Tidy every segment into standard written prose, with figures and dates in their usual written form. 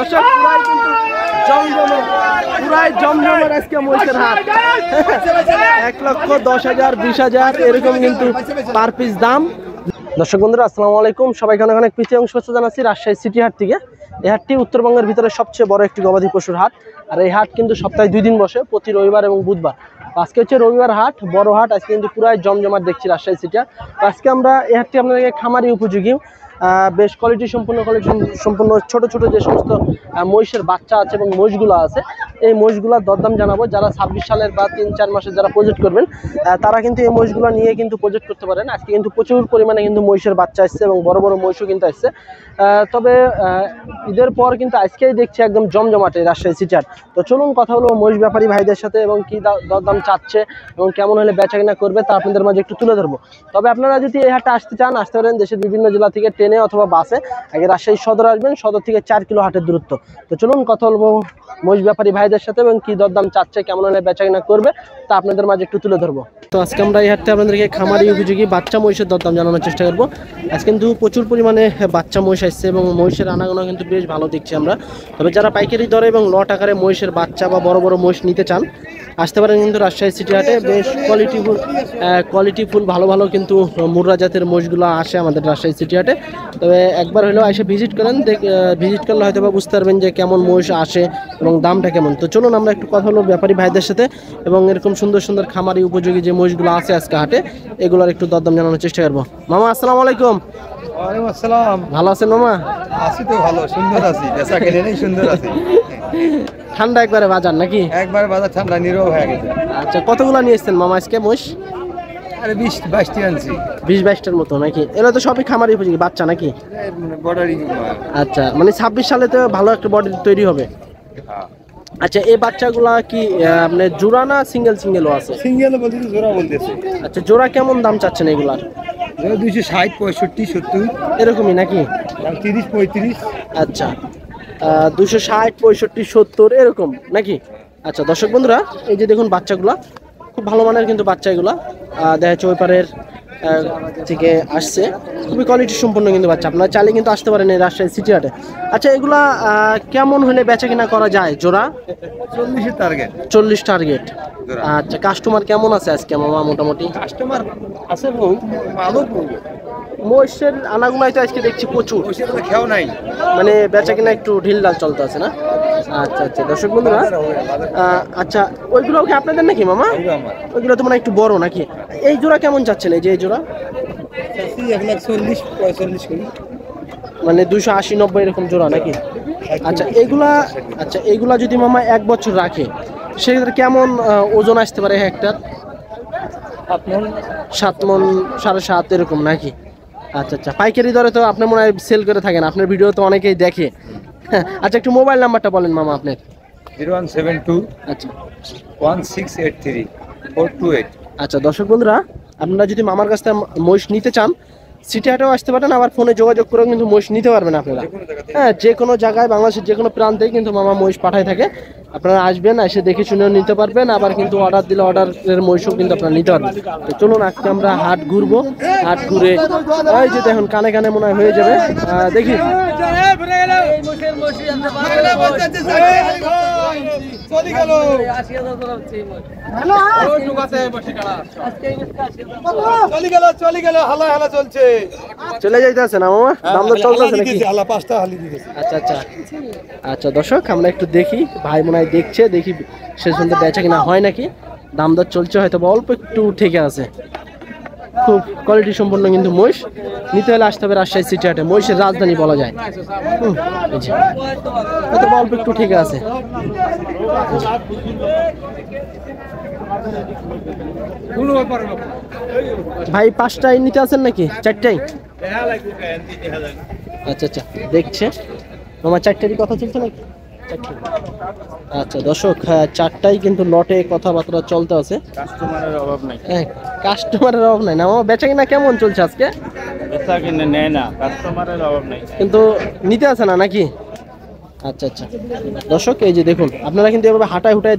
দর্শক পুরাই জমজমের আজকে মহিষের হাট। 1,10,000 20,000 এরকম কিন্তু পার পিস দাম। দর্শক বন্ধুরা আসসালামু আলাইকুম, সবাইকে অনেক অনেক প্রীতি এবং শুভেচ্ছা জানাচ্ছি রাজশাহী সিটি হাট থেকে। এই হাটটি উত্তরবঙ্গের ভিতরে সবচেয়ে বড় একটি গবাদি পশুর হাট। আর এই হাট কিন্তু সপ্তাহে 2 দিন বসে, প্রতি রবিবার এবং বুধবার। আজকে হচ্ছে রবিবার হাট, বড় হাট। আজকে কিন্তু পুরাই জমজমাট দেখছি রাজশাহী সিটি হাট। আজকে আমরা এই হাটটি আপনাদেরকে খামারি উপযোগী বেশ কোয়ালিটি সম্পূর্ণ ছোট ছোট যে সমস্ত মহিষের বাচ্চা আছে এবং মহিষগুলো আছে, এই মহিষগুলোর দরদাম জানাবো। যারা 26 সালের বা 3-4 মাসের যারা প্রজেক্ট করবেন তারা কিন্তু এই মহিষগুলো নিয়ে কিন্তু প্রজেক্ট করতে পারেন। আজকে কিন্তু প্রচুর পরিমাণে কিন্তু মহিষের বাচ্চা আসছে এবং বড় বড় মহিষও কিন্তু আসছে। তবে ঈদের পর কিন্তু আজকেই দেখছি একদম জমজমাটে রাজশাহী সিটি হাট। তো চলুন কথা হলো মহিষ ব্যাপারী ভাইদের সাথে এবং কি দরদাম চাচ্ছে এবং কেমন হলে বেচা কিনা করবে তা আপনাদের মাঝে একটু তুলে ধরবো। তবে আপনারা যদি এই হাটে আসতে চান, আসতে পারেন দেশের বিভিন্ন জেলা থেকে ট্রেনে অথবা বাসে। আগে রাজশাহী সদর আসবেন, সদর থেকে 4 কিলো হাটের দূরত্ব। তো চলুন কথা বলবো মহিষ ব্যাপারী ভাইদের সাথে এবং কি দরদাম চাচ্ছে, কেমন হলে বেচা কিনা করবে তা আপনাদের মাঝে একটু তুলে ধরবো। তো আজকে আমরা এই হাটে আপনাদেরকে খামারি উপযোগী বাচ্চা মহিষের দরদাম জানানোর চেষ্টা করবো। আজকে কিন্তু প্রচুর পরিমাণে বাচ্চা মহিষ আসছে এবং মহিষের আনাগোনা কিন্তু বেশ ভালো দেখছি আমরা। তবে যারা পাইকারি দরে এবং লট আকারে মহিষের বাচ্চা বা বড় বড় মহিষ নিতে চান, আসতে পারেন কিন্তু রাজশাহী সিটি হাটে। বেশ কোয়ালিটিফুল ভালো ভালো কিন্তু মুর্রা জাতের মহিষগুলো আসে আমাদের রাজশাহী সিটি হাটে। তবে একবার হলেও এসে ভিজিট করেন, ভিজিট করলে হয়তো বা বুঝতে পারবেন যে কেমন মহিষ আসে এবং দামটা কেমন। তো চলুন আমরা একটু কথা হলো ব্যাপারী ভাইদের সাথে এবং এরকম সুন্দর সুন্দর খামারি উপযোগী যে মহিষগুলো আছে আজকে হাটে, এগুলোর একটু দরদাম জানানোর চেষ্টা করবো। মামা আসসালামু আলাইকুম। ওয়ালাইকুম আসসালাম। ভালো আছেন মামা? আছি তো ভালো, সুন্দর আছি, বেচা কেনে নেই, সুন্দর আছি। ঠান্ডা একবারে বাজার নাকি? একবার বাজার ঠান্ডা, নীরব হয়ে গেছে। আচ্ছা, কতগুলো নিয়ে এসছেন মামা আজকে মহিষ? আরে 20-22টি আনছি। 20-22টার মতো নাকি? এরা তো সবই খামারি উপযোগী বাচ্চা নাকি? বর্ডারি। আচ্ছা, মানে 26 সালে তো ভালো একটা বডি তৈরি হবে। আচ্ছা, এই বাচ্চাগুলা কি আপনার জোড়া না সিঙ্গেলও আছে? সিঙ্গেল বলতে জোড়া বলতেছে। আচ্ছা, জোড়া কেমন দাম চাচ্ছেন এগুলার? 260, 65, 70 এরকমই নাকি? 30, 35। আচ্ছা, 260, 65, 70 এরকম নাকি? আচ্ছা দর্শক বন্ধুরা, এই যে দেখুন বাচ্চাগুলা খুব ভালো মানের কিন্তু বাচ্চা এগুলা দেখা যাচ্ছে ওই পারের থেকে আসছে। খুবই কোয়ালিটি সম্পন্ন কিন্তু বাচ্চা। আপনারা চাইলে কিন্তু আসতে পারেন এই রাজশাহী সিটি হাটে। আচ্ছা, এগুলা কেমন হলে বেচা কিনা করা যায় জোড়া? 40 টার্গেট। 40 টার্গেট। আচ্ছা, কাস্টমার কেমন আছে আজকে মামা? মোটামুটি কাস্টমার আছে বহু, ভালো বহু। মহিষের আনাগুনায় তো আজকে দেখছি প্রচুর, খেয়াও নাই, মানে বেচা কিনা একটু ঢিলঢাল চলতে আছে না? আচ্ছা আচ্ছা দর্শক বন্ধুরা, আচ্ছা ওইগুলো কি আপনাদের নাকি মামা? ওইগুলো তো মানে একটু বড় নাকি? এই জোড়া কেমন চাচ্ছেন? এই যে এই জোড়া 140-45 মানে 280-90 এরকম জোড়া নাকি? আচ্ছা এইগুলা যদি মামা 1 বছর রাখে সেক্ষেত্রে কেমন ওজন আসতে পারে হেক্টর? 7 মণ 7.5 এরকম নাকি? আচ্ছা আচ্ছা, পাইকারি দরে তো আপনি মনে হয় সেল করে থাকেন, আপনার ভিডিও তো অনেকেই দেখে। আচ্ছা, একটু মোবাইল নাম্বারটা বলেন মামা আপনার। 0172 আচ্ছা 1683 428। আচ্ছা দর্শক বন্ধুরা, আপনারা যদি মামার কাছ থেকে মহিষ নিতে চান, সিটি হাটেও আসতে পারেন, আবার ফোনে যোগাযোগ করেও কিন্তু মহিষ নিতে পারবেন আপনারা। হ্যাঁ, যে কোনো জায়গায় বাংলাদেশের যে কোনো প্রান্তেই কিন্তু মামা মহিষ পাঠায় থাকে। আপনারা আসবেন, এসে দেখে শুনেও নিতে পারবেন, আবার কিন্তু অর্ডার দিলে অর্ডারের মহিষও কিন্তু আপনারা নিতে পারবেন। তো চলুন আজকে আমরা হাট ঘুরবো। হাট ঘুরে এই যে দেখুন কানে কানে মনে হয় হয়ে যাবে, দেখি। চলে যাইতেছে না মামা? দাম দর চলতেছে নাকি? আচ্ছা আচ্ছা আচ্ছা দর্শক, আমরা একটু দেখি, ভাই মনে হয় দেখছে, দেখি শেষ পর্যন্ত বেচা কিনা হয় নাকি। দাম দর চলছে, হয়তো অল্প একটু ঠেকে আছে। খুব কোয়ালিটি সম্পন্ন কিন্তু মহিষ। নিতে হলে আসতে হবে রাজশাহী সিটি হাটে, মহিষের রাজধানী বলা যায়। হয়তো অল্প একটু ঠেকে আছে। ভাই 5টাই নিতে আছেন নাকি 4টাই? আচ্ছা আচ্ছা, দেখছে মামা 4টারই কথা চলছে নাকি? আচ্ছা দর্শক, 4টাই কিন্তু লটে কথাবার্তা চলতে আছে। কাস্টমারের অভাব নাই। হ্যাঁ, কাস্টমারের অভাব নাই না মামা? বেচা কিনা কেমন চলছে আজকে? বেচা কিনে নেয় না, কাস্টমারের অভাব নাই। কিন্তু নিতে আছে না নাকি? আচ্ছা আচ্ছা দর্শক এই যে দেখুন আপনারা কিন্তু এভাবে হাঁটায় হুটায়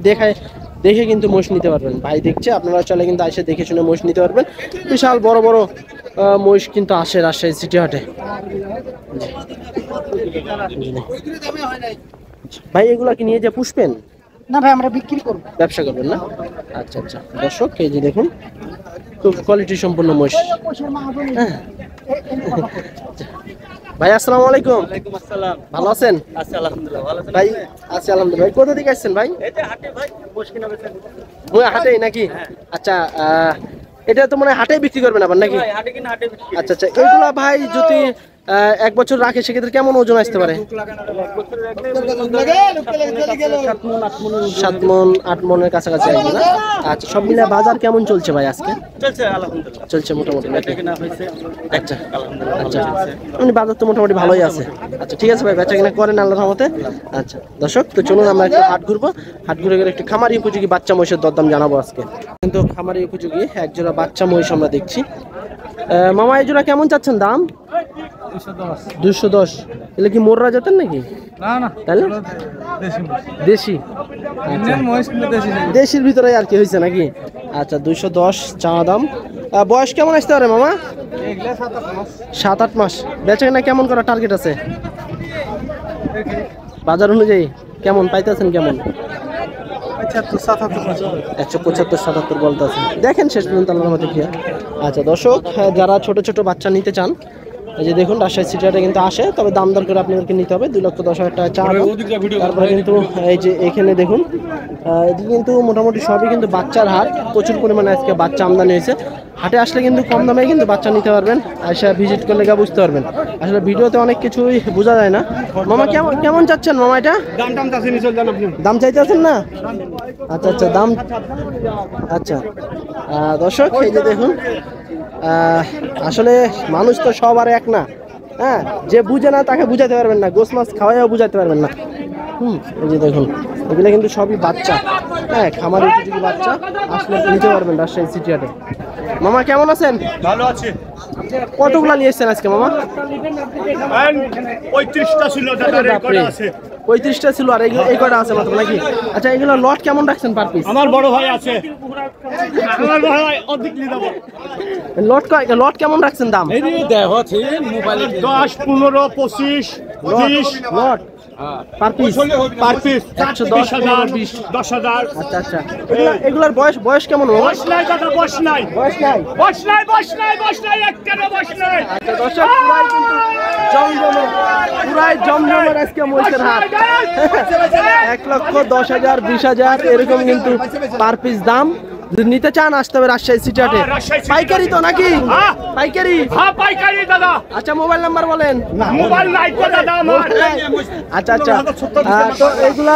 দেখে কিন্তু মোষ নিতে পারবেন। ভাই দেখছে, আপনারা চলে কিন্তু এসে দেখে শুনে মোষ নিতে পারবেন। বিশাল বড় বড় মোষ কিন্তু আসে রাজশাহী সিটি হাটে। ভাই এগুলা কি নিয়ে যে পুষবেন? না ভাই, আমরা বিক্রি করব, ব্যবসা করবেন না? আচ্ছা আচ্ছা দর্শক এই যে দেখুন খুব কোয়ালিটি সম্পন্ন মোষ। হ্যাঁ ভাই আসসালামু আলাইকুম। ওয়ালাইকুম আসসালাম। ভালো আছেন? আছি আলহামদুলিল্লাহ, ভালো আছেন ভাই আছি আলহামদুলিল্লাহ। ভাই কোথা থেকে আসছেন ভাই? এই যে হাটে ভাই বসে কিনা বেচেন ওই হাটেই নাকি? আচ্ছা এটা তো মনে হয় হাটেই বিক্রি করবেন আবার নাকি? ভাই, হাটে কিনা হাটে বিক্রি। আচ্ছা আচ্ছা এগুলা ভাই যদি 1 বছর রাখে সেক্ষেত্রে কেমন ওজন আসতে পারে? 7 মন 8 মনের কাছাকাছি আসবে না? আচ্ছা সব মিলে বাজার কেমন চলছে ভাই আজকে? চলছে আলহামদুলিল্লাহ, চলছে মোটামুটি নাকি? হাটে কিনা হয়েছে আচ্ছা আলহামদুলিল্লাহ আচ্ছা ভালো চলছে। মানে বাজার তো মোটামুটি ভালোই আছে। আচ্ছা ঠিক আছে ভাই, বেচা কিনা করেন আল্লাহর রহমতে। আচ্ছা দর্শক তো চলুন আমরা একটু হাট ঘুরবো। হাট ঘুরে গেলে একটু খামারি উপযোগী বাচ্চা মহিষের দরদাম জানাবো আজকে। কিন্তু খামারি উপযোগী একজোড়া বাচ্চা মহিষ আমরা দেখছি। মামা এই জোড়া কেমন চাচ্ছেন দাম? 210। এগুলো কি মোররা জাতের নাকি? না না, তাহলে দেশি? ইন্ডিয়ান মহিষ কিন্তু দেশি নেই। দেশির ভিতরে আর কি হয়েছে নাকি? আচ্ছা 210 চাওয়া দাম। বয়স কেমন আসতে পারে মামা? 7-8 মাস। বেচা কিনা কেমন করার টার্গেট আছে বাজার অনুযায়ী? কেমন পাইতেছেন কেমন? 175-77 বলতে আছে। দেখেন শেষ পর্যন্ত আল্লাহর রহমতে কি হয়। আচ্ছা দর্শক যারা ছোট ছোট বাচ্চা নিতে চান এই যে দেখুন রাজশাহী সিটি হাটে কিন্তু আসে, তবে দাম দর করে আপনাদেরকে নিতে হবে। 2,10,000 টাকা চা দাম। তারপরে কিন্তু এই যে এখানে দেখুন এদিকে কিন্তু মোটামুটি সবই কিন্তু বাচ্চার হাট। প্রচুর পরিমাণে আজকে বাচ্চা আমদানি হয়েছে। হাটে আসলে কিন্তু কম দামে কিন্তু বাচ্চা নিতে পারবেন, আসে ভিজিট করলে গা বুঝতে পারবেন। আসলে ভিডিওতে অনেক কিছুই বোঝা যায় না। মামা কেমন কেমন চাচ্ছেন মামা এটা? দাম চাইতেছেন না? আচ্ছা আচ্ছা দাম। আচ্ছা দর্শক এই যে দেখুন আসলে মানুষ তো সব আর এক না। হ্যাঁ, যে বুঝে না তাকে বুঝাতে পারবেন না, গোস মাছ খাওয়াইও বুঝাতে পারবেন না। এই যে দেখুন এগুলো কিন্তু সবই বাচ্চা। হ্যাঁ, খামারের উপযোগী বাচ্চা, আসলে নিতে পারবেন রাজশাহী সিটি হাটে। মামা কেমন আছেন? ভালো আছে। কতগুলা নিয়ে এসছেন আজকে মামা? 35টা ছিল, দাদার এই কটা আছে। 35টা ছিল আর এই কটা আছে মাত্র নাকি? আচ্ছা এগুলো লট কেমন রাখছেন পার পিস? আমার বড় ভাই আছে, আমার বড় ভাই অধিক নিয়ে যাবো। লট কেমন রাখছেন দাম? 10, 15, 25, 30 লট পার পিস? Per piece 110, 20,000, 10,000। আচ্ছা আচ্ছা এগুলার বয়স কেমন? বস নাই দাদা, বস নাই, বয়স নাই। বস নাই, বস নাই, বস নাই, একটা বস নাই। আচ্ছা দর্শক পুরাই কিন্তু জমজমে, পুরাই জমজমের আজকে মহিষের হাট। 1,10,000, 20,000 এরকম কিন্তু পার পিস দাম। যদি নিতে চান আসতে হবে রাজশাহী সিটি হাটে। পাইকারি তো নাকি? পাইকারি? হ্যাঁ পাইকারি দাদা। আচ্ছা মোবাইল নাম্বার বলেন। মোবাইল নাই তো দাদা আমার। আচ্ছা আচ্ছা তো এইগুলা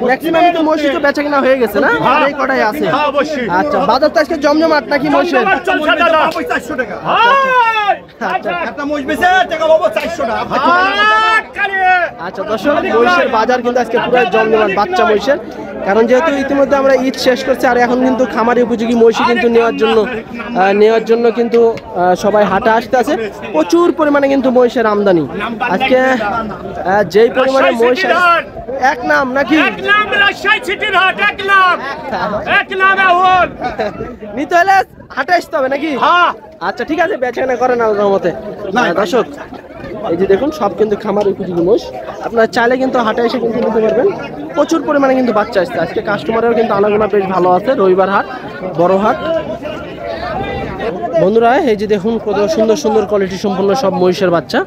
ম্যাক্সিমাম তো মহিষ তো বেচা কিনা হয়ে গেছে না? এই কটাই আছে। হ্যাঁ অবশ্যই। আচ্ছা বাজার তো আজকে জমজমাট নাকি মহিষের? চলছে দাদা 400 টাকা। আচ্ছা একটা মহিষ বেচে টাকা পাবো 400 টাকা। আচ্ছা দর্শক মহিষের বাজার কিন্তু আজকে পুরো জমজমাট বাচ্চা মহিষের, কারণ যেহেতু ইতিমধ্যে আমরা ঈদ শেষ করছি আর এখন কিন্তু খামারি উপযোগী মহিষী কিন্তু নেওয়ার জন্য কিন্তু সবাই হাটে আসতে আছে। প্রচুর পরিমাণে কিন্তু মহিষের আমদানি আজকে। যেই পরিমাণে মহিষ এক নাম নাকি? এক নাম রাজশাহী সিটির হাট, এক নাম, এক নাম এখন। নিতে হলে হাটে আসতে হবে নাকি? হ্যাঁ আচ্ছা ঠিক আছে, বেচাকেনা করেন আল্লাহর রহমতে। দর্শক এই যে দেখুন সব কিন্তু খামার উপযোগী মোষ, আপনারা চাইলে কিন্তু হাটে এসে কিন্তু নিতে পারবেন। প্রচুর পরিমাণে কিন্তু বাচ্চা আসছে আজকে, কাস্টমারেরও কিন্তু আনাগোনা বেশ ভালো আছে। রবিবার হাট, বড় হাট। বন্ধুরা এই যে দেখুন কত সুন্দর সুন্দর কোয়ালিটি সম্পন্ন সব মহিষের বাচ্চা।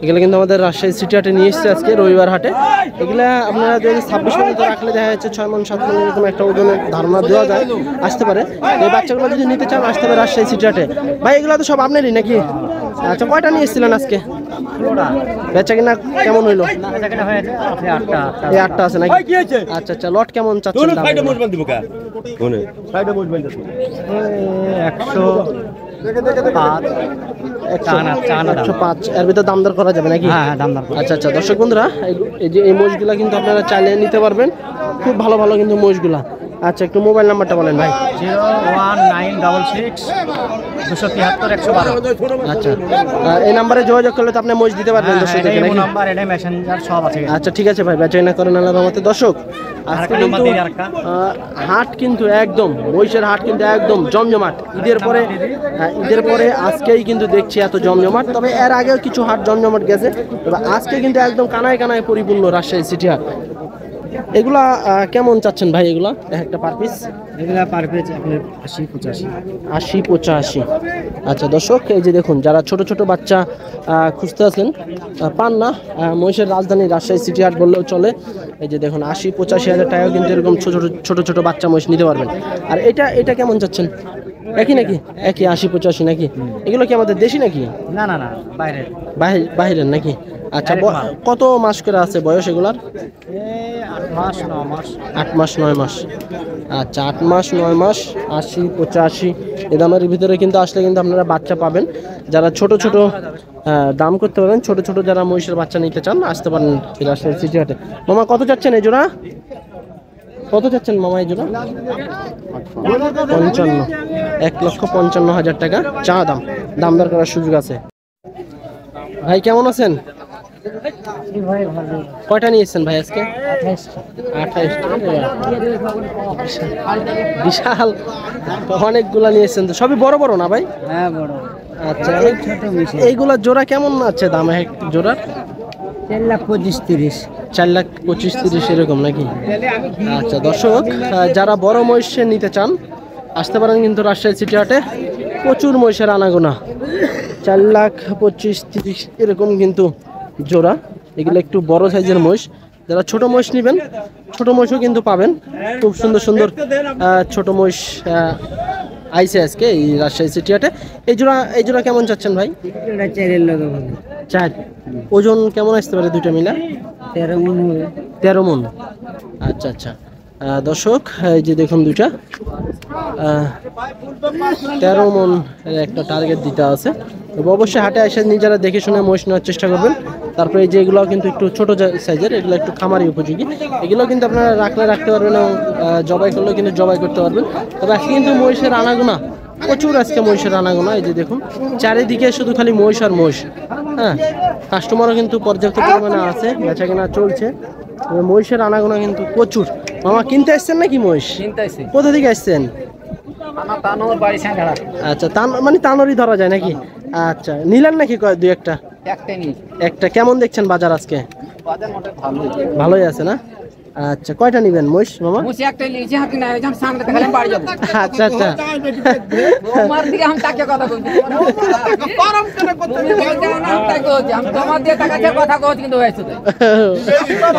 এগুলো কিন্তু আমাদের রাজশাহী সিটি হাটে নিয়ে এসেছে আজকে রবিবার হাটে। এগুলা আপনারা যদি 26 পর্যন্ত রাখলে দেখা যাচ্ছে 6 মণ 7 মণ এরকম একটা ওজনের ধারণা দেওয়া যায়, আসতে পারে। এই বাচ্চাগুলো যদি নিতে চান আসতে হবে রাজশাহী সিটি হাটে। ভাই এগুলো তো সব আপনারই নাকি? আচ্ছা কয়টা নিয়ে এসেছিলেন আজকে? বেচা কিনা কেমন হইলো? এই 8টা আছে নাকি? আচ্ছা আচ্ছা লট কেমন চাচ্ছেন দাম? 105 এর ভিতরে দাম দর করা যাবে নাকি? আচ্ছা আচ্ছা দর্শক বন্ধুরা এই যে এই মহিষগুলা কিন্তু আপনারা চাইলে নিতে পারবেন। খুব ভালো ভালো কিন্তু মহিষগুলা আচ্ছা, একটু মোবাইল নাম্বারটা বলেন ভাই। 01966 273 112। আচ্ছা, এই নাম্বারে যোগাযোগ করলে তো আপনি মহিষ দিতে পারবেন দর্শকদেরকে এটাই নাকি? নাম্বার, এটাই মেসেঞ্জার সব আছে। আচ্ছা, ঠিক আছে ভাই, বেচাকেনা করেন আল্লাহর রহমতে। দর্শক আজকে আরেকটা নাম্বার কিন্তু দিই, আরেকটা। হাট কিন্তু একদম মহিষের হাট কিন্তু একদম জমজমাট। ঈদের পরে আজকেই কিন্তু দেখছি এত জমজমাট। তবে এর আগেও কিছু হাট জমজমাট গেছে, তবে আজকে কিন্তু একদম কানায় কানায় পরিপূর্ণ রাজশাহী সিটি হাট। এগুলা কেমন চাচ্ছেন ভাই? এগুলা একটা পার পিস এগুলা পার পিস আপনার 80-85। 80-85। আচ্ছা দর্শক, এই যে দেখুন, যারা ছোট ছোট বাচ্চা খুঁজতে আছেন, পান না, মহিষের রাজধানী রাজশাহী সিটি হাট বললেও চলে। এই যে দেখুন, 80-85 হাজার টাকাও কিন্তু এরকম ছোট ছোট বাচ্চা মহিষ নিতে পারবেন। আর এটা কেমন চাচ্ছেন? একই নাকি? একই 80-85 নাকি? এগুলো কি আমাদের দেশি নাকি? না না না, বাইরে। বাহিরের নাকি? আচ্ছা, কত মাস করে আছে বয়স এগুলার? 8 মাস 9 মাস। 8 মাস 9 মাস। আচ্ছা, 8 মাস 9 মাস, 80-85 এ দামের ভিতরে কিন্তু আসলে কিন্তু আপনারা বাচ্চা পাবেন। যারা ছোট ছোট দাম করতে পারবেন, ছোট ছোট যারা মহিষের বাচ্চা নিতে চান আসতে পারেন রাজশাহী সিটি হাটে। মামা কত চাচ্ছেন এই জোড়া? কত চাচ্ছেন মামা এই জোড়া? 55। 1,55,000 টাকা চা দাম দর করার সুযোগ আছে। ভাই কেমন আছেন? কয়টা নিয়েছেন ভাই আজকে? 28। বিশাল অনেকগুলা নিয়েছেন তো, সবই বড় বড় না ভাই? হ্যাঁ বড়। আচ্ছা, এইগুলা জোড়া কেমন আছে দাম? এক জোড়ার 4,25,30। 4,25,30 এরকম নাকি? আচ্ছা দর্শক, যারা বড় মহিষের নিতে চান আসতে পারেন কিন্তু রাজশাহী সিটি হাটে। প্রচুর মহিষের আনাগোনা, 4,25,30 এরকম কিন্তু জোড়া। এগুলো একটু বড় সাইজের মহিষ। যারা ছোট মহিষ নেবেন, ছোট মহিষও কিন্তু পাবেন। খুব সুন্দর সুন্দর ছোট মহিষ আইসে আজকে এই রাজশাহী সিটি হাটে। এই জোড়া কেমন চাচ্ছেন ভাই? 4। ওজন কেমন আসতে পারে দুইটা মিলা? 13 মণ হবে। 13 মণ। আচ্ছা আচ্ছা দর্শক, এই যে দেখুন দুইটা 13 মণ একটা টার্গেট দিতে আছে। তবে অবশ্যই হাটে এসে নিজেরা দেখে শুনে মহিষ নেওয়ার চেষ্টা করবেন। তারপরে এই যে এগুলো কিন্তু একটু ছোট সাইজের, এগুলো একটু খামারি উপযোগী। এগুলো কিন্তু আপনারা রাখতে পারবেন এবং জবাই করলেও কিন্তু জবাই করতে পারবেন। তবে আজকে কিন্তু মহিষের আনাগোনা প্রচুর, আজকে মহিষের আনাগোনা। এই যে দেখুন, চারিদিকে শুধু খালি মহিষ আর মহিষ। হ্যাঁ, কাস্টমারও কিন্তু পর্যাপ্ত পরিমাণে আছে, বেচা কেনা চলছে। মহিষের আনাগোনা কিন্তু প্রচুর। মামা কিনতে আসছেন নাকি মহিষ? চিন্তাইছি। কোথা থেকে আসছেন? তানোর বাড়ি সাঁড়া। আচ্ছা, মানে তানোরই ধরা যায় নাকি? আচ্ছা, নিলেন নাকি দুই একটা? একটাই নিই। একটা। কেমন দেখছেন বাজার আজকে? বাজার মোটে ভালোই আছে না? আচ্ছা, কয়টা নিবেন মহিষ মামা? মুসি একটাই নিয়েছি, হাতে না যখন সামনে দেখালে বাড়ি যাব। আচ্ছা আচ্ছা তোমার দিকে আমি তাকে কথা বলছি। গরম করে কথা বলছি না, তাকে বলছি আমি তোমার দিয়ে তাকাতে কথা কইছি, কিন্তু হয়েছে তো।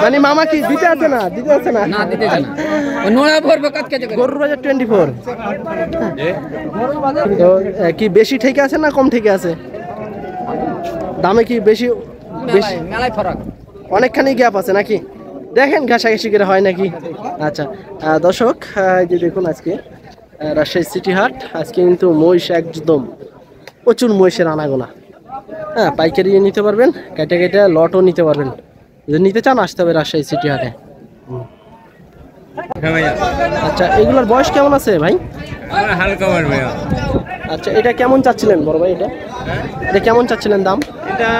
মানে মামা কি দিতে আছে না? না দিতে চাই না। নোড়া ভরবে কাটকে যাবে। গরুর বাজার 24। তো কি বেশি ঠিক আছে না কম ঠিক আছে? দামে কি বেশি? মেলায় ফরাক। অনেকখানি গ্যাপ আছে নাকি? দেখেন ঘাসাঘাসি করে হয় নাকি? আচ্ছা দর্শক, এই যে দেখুন আজকে রাজশাহী সিটি হাট, আজকে কিন্তু মহিষ একদম প্রচুর মহিষের আনাগোনা। হ্যাঁ, পাইকারি নিতে পারবেন, কেটে কেটে লটও নিতে পারবেন। যদি নিতে চান আসতে হবে রাজশাহী সিটি হাটে। আচ্ছা, এগুলোর বয়স কেমন আছে ভাই? হালকা মারবে। আচ্ছা, এটা কেমন চাচ্ছিলেন বড় ভাই? এটা কেমন চাচ্ছিলেন দাম? এটা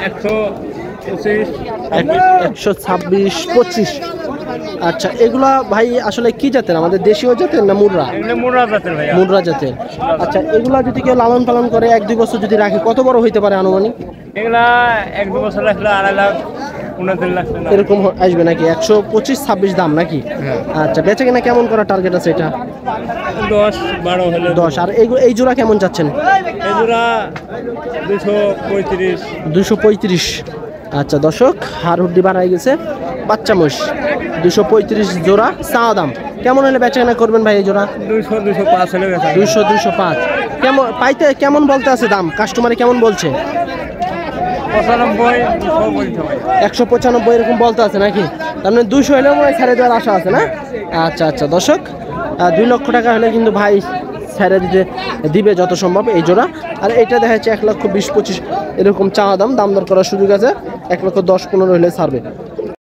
125। 126-25। আচ্ছা, এগুলা ভাই আসলে কি জাতের? আমাদের দেশীয় জাতের না মুররা? মুরা জাতের ভাইয়া। মুররা জাতের। আচ্ছা, এগুলা যদি কেউ লালন পালন করে 1-2 বছর যদি রাখে, কত বড় হইতে পারে আনুমানিক? এগুলা 1-2 বছর রাখলে 2.5 লাখ 3.5 লাখ এরকম আসবে নাকি? 125-26 দাম নাকি? আচ্ছা, বেচা কিনা কেমন করার টার্গেট আছে এটা? 10-12 হলে 10। আর এই জোড়া কেমন যাচ্ছেন? এই জোড়া 235। 235। আচ্ছা দর্শক, হাড় হুড্ডি বাড়াই গেছে, বাচ্চা মহিষ 235 জোড়া। চাওয়া দাম কেমন হলে বেচা কেনা করবেন ভাই এই জোড়া? 200-205 হলে 200-205। কেমন পাইতে কেমন বলতে আছে দাম? কাস্টমারে কেমন বলছে? 195 এরকম বলতে আছে নাকি? তার মানে 200 হলেও মনে হয় ছেড়ে দেওয়ার আশা আছে না? আচ্ছা আচ্ছা দর্শক, 2 লক্ষ টাকা হলে কিন্তু ভাই ছেড়ে দিবে যত সম্ভব এই জোড়া। আর এটা দেখা যাচ্ছে 1,20,25 এরকম চাওয়া দাম দর করার সুযোগ আছে। 1,10,15 হলে ছাড়বে।